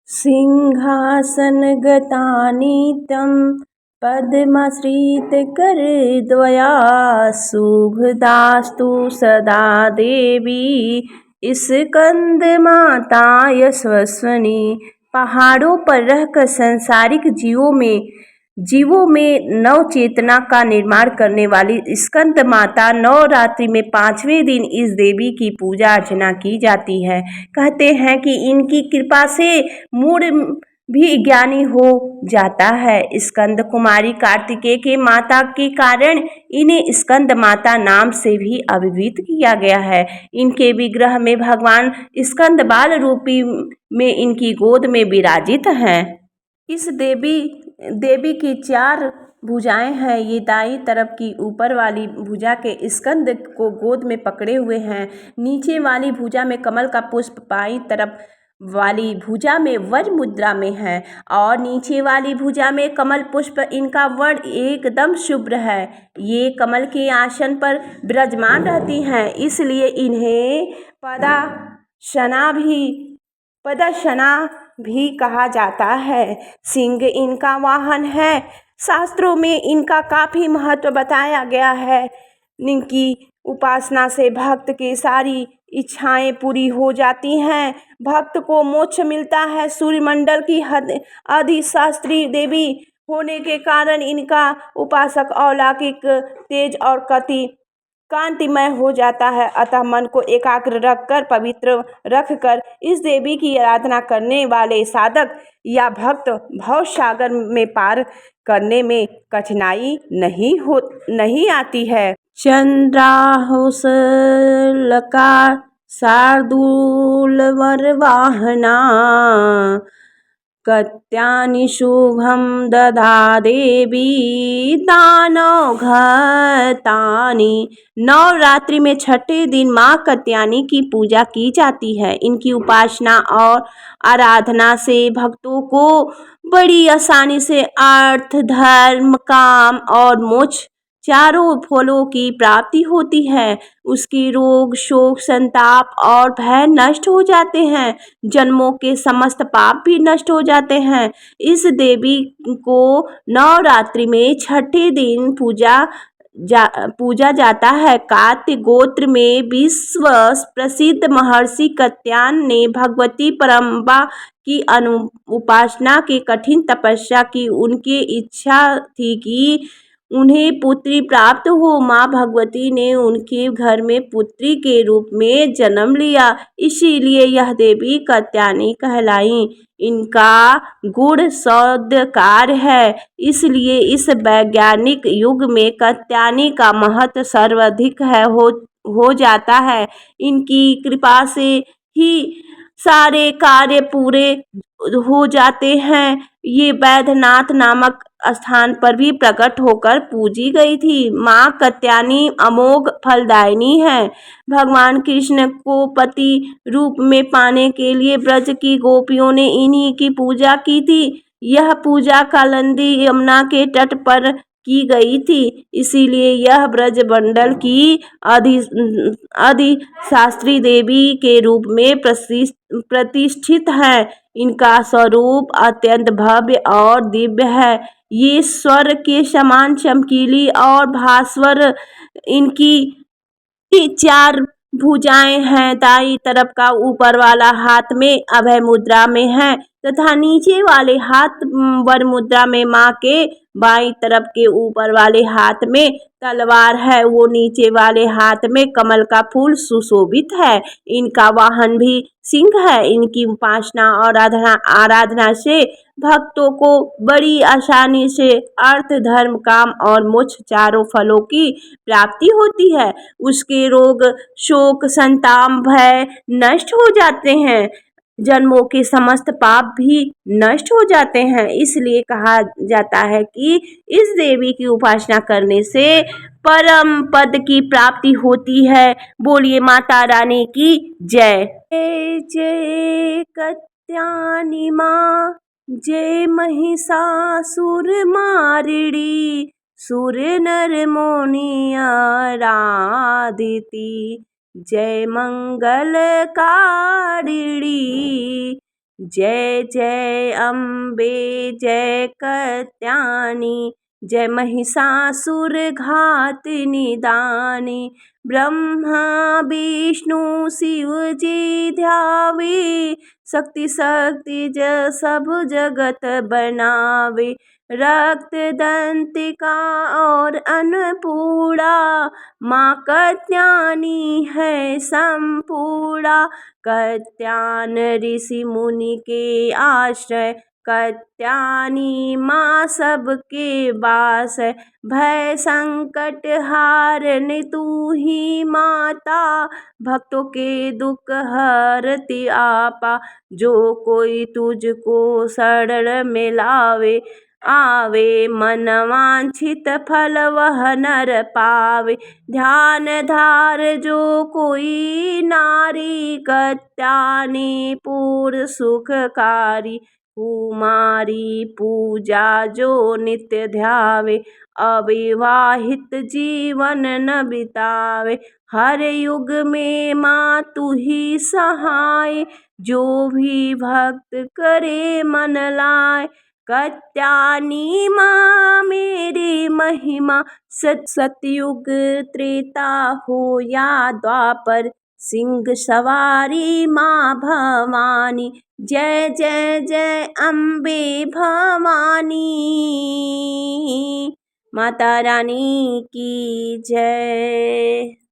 सिंहासनगतानि तं पद्माश्रितकरद्वया शुभदास्तु सदा देवी स्कंदमाता यशस्विनी। पहाड़ों पर रहकर सांसारिक जीवों में नव चेतना का निर्माण करने वाली स्कंद माता नवरात्रि में 5वें दिन इस देवी की पूजा अर्चना की जाती है। कहते हैं कि इनकी कृपा से मूड भी ज्ञानी हो जाता है। स्कंद कुमारी कार्तिकेय के माता के कारण इन्हें स्कंद माता नाम से भी अभिहित किया गया है। इनके विग्रह में भगवान स्कंद बाल रूपी में इनकी गोद में विराजित हैं। इस देवी की 4 भुजाएं हैं। ये दाईं तरफ की ऊपर वाली भुजा के स्कंद को गोद में पकड़े हुए हैं। नीचे वाली भुजा में कमल का पुष्प, बाईं तरफ वाली भुजा में वज्र मुद्रा में है और नीचे वाली भुजा में कमल पुष्प। इनका वर्ण एकदम शुभ्र है। ये कमल के आसन पर विराजमान रहती हैं, इसलिए इन्हें पदशना भी कहा जाता है। सिंह इनका वाहन है। शास्त्रों में इनका काफी महत्व बताया गया है। इनकी उपासना से भक्त की सारी इच्छाएं पूरी हो जाती हैं, भक्त को मोक्ष मिलता है। सूर्यमंडल की अधिशास्त्री देवी होने के कारण इनका उपासक अलौकिक तेज और कांतिमय हो जाता है। अतः मन को एकाग्र रखकर, पवित्र रखकर इस देवी की आराधना करने वाले साधक या भक्त भव सागर में पार करने में कठिनाई नहीं आती है। चंद्राहुसलका शार्दूलवरवाहना कत्यानि शुभम दधा देवी दानवघतानि। नवरात्रि में छठे दिन माँ कत्यानी की पूजा की जाती है। इनकी उपासना और आराधना से भक्तों को बड़ी आसानी से अर्थ, धर्म, काम और मोक्ष चारों फलों की प्राप्ति होती है। उसकी रोग, शोक, संताप और भय नष्ट हो जाते हैं। जन्मों के समस्त पाप भी नष्ट हो जाते हैं। इस देवी को नवरात्रि में छठे दिन पूजा जाता है। कात्य गोत्र में विश्व प्रसिद्ध महर्षि कत्यायन ने भगवती परम्बा की उपासना के कठिन तपस्या की। उनकी इच्छा थी कि उन्हें पुत्री प्राप्त हो। माँ भगवती ने उनके घर में पुत्री के रूप में जन्म लिया, इसीलिए यह देवी कात्यायनी कहलाई। इनका गुण सौंदर्यकार है, इसलिए इस वैज्ञानिक युग में कात्यायनी का महत्व सर्वाधिक हो जाता है। इनकी कृपा से ही सारे कार्य पूरे हो जाते हैं। ये वैद्यनाथ नामक स्थान पर भी प्रकट होकर पूजी गई थी। माँ कात्यायनी अमोघ फलदायिनी है। भगवान कृष्ण को पति रूप में पाने के लिए ब्रज की गोपियों ने इन्हीं की पूजा की थी। यह पूजा कालिंदी यमुना के तट पर की गई थी, इसीलिए यह ब्रज मंडल की अधिशास्त्री देवी के रूप में प्रतिष्ठित है। इनका स्वरूप अत्यंत भव्य और दिव्य है। ये स्वर्ग के समान चमकीली और भास्वर। इनकी 4 भुजाएं हैं। दाईं तरफ का ऊपर वाला हाथ में अभय मुद्रा में है तथा नीचे वाले हाथ वर मुद्रा में। माँ के बाईं तरफ के ऊपर वाले हाथ में तलवार है, वो नीचे वाले हाथ में कमल का फूल सुशोभित है। इनका वाहन भी सिंह है। इनकी उपासना और आराधना से भक्तों को बड़ी आसानी से अर्थ, धर्म, काम और मोक्ष चारों फलों की प्राप्ति होती है। उसके रोग, शोक, संताप, भय नष्ट हो जाते हैं। जन्मों के समस्त पाप भी नष्ट हो जाते हैं। इसलिए कहा जाता है कि इस देवी की उपासना करने से परम पद की प्राप्ति होती है। बोलिए माता रानी की जय। जय जय कात्यायनी माँ, जय महिषासुर मारिणी, सुर नर मुनि आराधिति, जय मंगलकारिणी। जय जय अम्बे जय कत्यानी, जय महिषासुर घातिनी दानी। ब्रह्मा विष्णु शिव जी ध्यावे, शक्ति शक्ति सब जगत बनावे। रक्त दंतिका और अन्नपूर्णा, माँ कत्यानी है संपूर्णा। कत्यान ऋषि मुनि के आश्रय, कत्यानी माँ सबके वास है। भय संकट हारने तू ही माता, भक्तों के दुख हरती आपा। जो कोई तुझको शरण में लावे, आवे मन वांछित फल वह नर पावे। ध्यान धार जो कोई नारी, कत्यानी पूर्ण सुखकारी। कुमारी पूजा जो नित्य ध्यावे, अविवाहित जीवन न बितावे। हर युग में माँ तू ही सहाय, जो भी भक्त करे मन लाए। कत्यानी माँ मेरी महिमा, सतयुग त्रेता हो या द्वापर। सिंह सवारी माँ भवानी, जय जय जय अम्बे भवानी। माता रानी की जय।